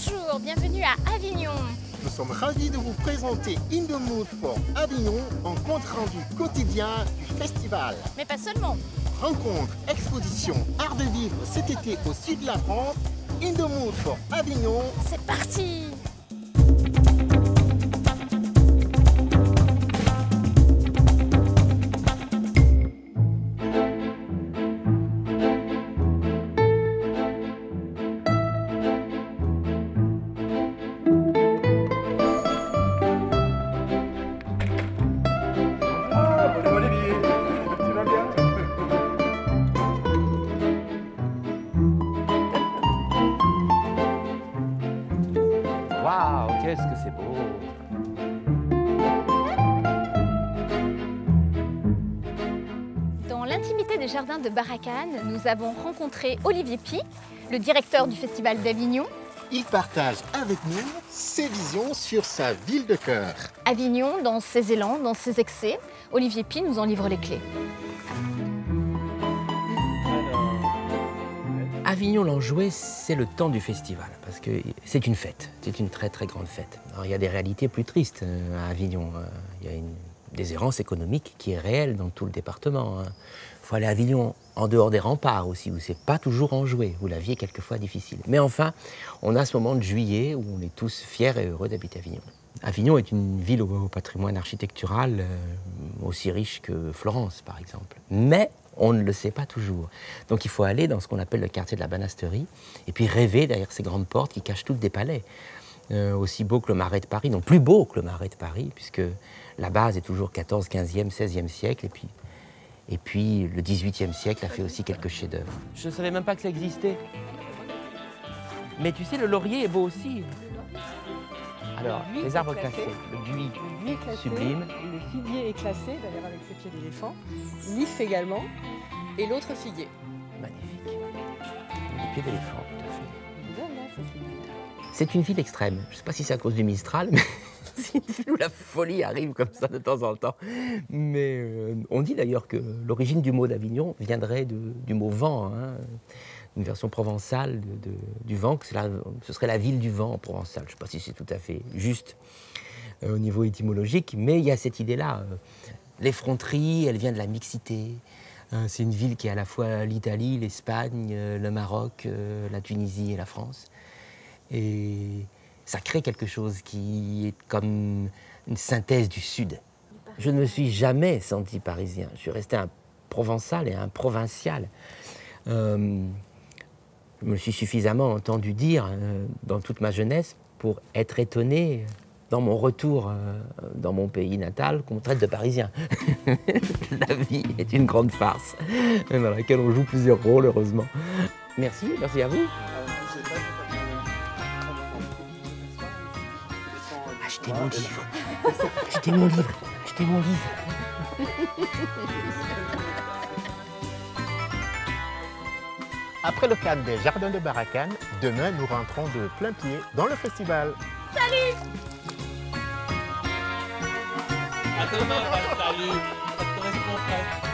Bonjour, bienvenue à Avignon. Nous sommes ravis de vous présenter In the Mood for Avignon en compte rendu quotidien du festival. Mais pas seulement. Rencontres, expositions, art de vivre cet été au sud de la France. In the Mood for Avignon. C'est parti! Waouh, qu'est-ce que c'est beau! Dans l'intimité des jardins de Baracannes, nous avons rencontré Olivier Pi, le directeur du Festival d'Avignon. Il partage avec nous ses visions sur sa ville de cœur. Avignon, dans ses élans, dans ses excès, Olivier Pi nous en livre les clés. Avignon l'Enjoué, c'est le temps du festival, parce que c'est une fête, c'est une très très grande fête. Alors, il y a des réalités plus tristes à Avignon. Il y a une déshérence économique qui est réelle dans tout le département. Il faut aller à Avignon en dehors des remparts aussi, où c'est pas toujours enjoué, où la vie est quelquefois difficile. Mais enfin, on a ce moment de juillet où on est tous fiers et heureux d'habiter Avignon. Avignon est une ville au patrimoine architectural aussi riche que Florence, par exemple. Mais on ne le sait pas toujours. Donc il faut aller dans ce qu'on appelle le quartier de la Banasterie et puis rêver derrière ces grandes portes qui cachent toutes des palais. Aussi beau que le Marais de Paris, non, plus beau que le Marais de Paris, puisque la base est toujours 14e, 15e, 16e siècle. Et puis le 18e siècle a fait aussi quelques chefs-d'œuvre. Je ne savais même pas que ça existait. Mais tu sais, le laurier est beau aussi. Alors, les arbres classés, le buis classé, sublime. le figuier est classé, d'ailleurs avec ses pieds d'éléphant, l'if également, et l'autre figuier. Magnifique. Les pieds d'éléphant, tout à fait. Bien, là, ça, c'est bien. C'est une ville extrême. Je ne sais pas si c'est à cause du Mistral, mais c'est une ville où la folie arrive comme ça de temps en temps. Mais on dit d'ailleurs que l'origine du mot d'Avignon viendrait du mot vent, hein. Une version provençale du vent, que ce serait la ville du vent en provençal. Je ne sais pas si c'est tout à fait juste au niveau étymologique, mais il y a cette idée-là. L'effronterie, elle vient de la mixité. C'est une ville qui est à la fois l'Italie, l'Espagne, le Maroc, la Tunisie et la France. Et ça crée quelque chose qui est comme une synthèse du Sud. Je ne me suis jamais senti parisien. Je suis resté un provençal et un provincial. Je me suis suffisamment entendu dire dans toute ma jeunesse pour être étonné dans mon retour dans mon pays natal qu'on me traite de parisien. La vie est une grande farce dans laquelle on joue plusieurs rôles, heureusement. Merci, merci à vous. Achetez mon livre. Achetez mon livre. Achetez mon livre. Après le cadre des jardins de Baracannes, demain nous rentrons de plein pied dans le festival. Salut! À demain, salut. Ça te correspond pas.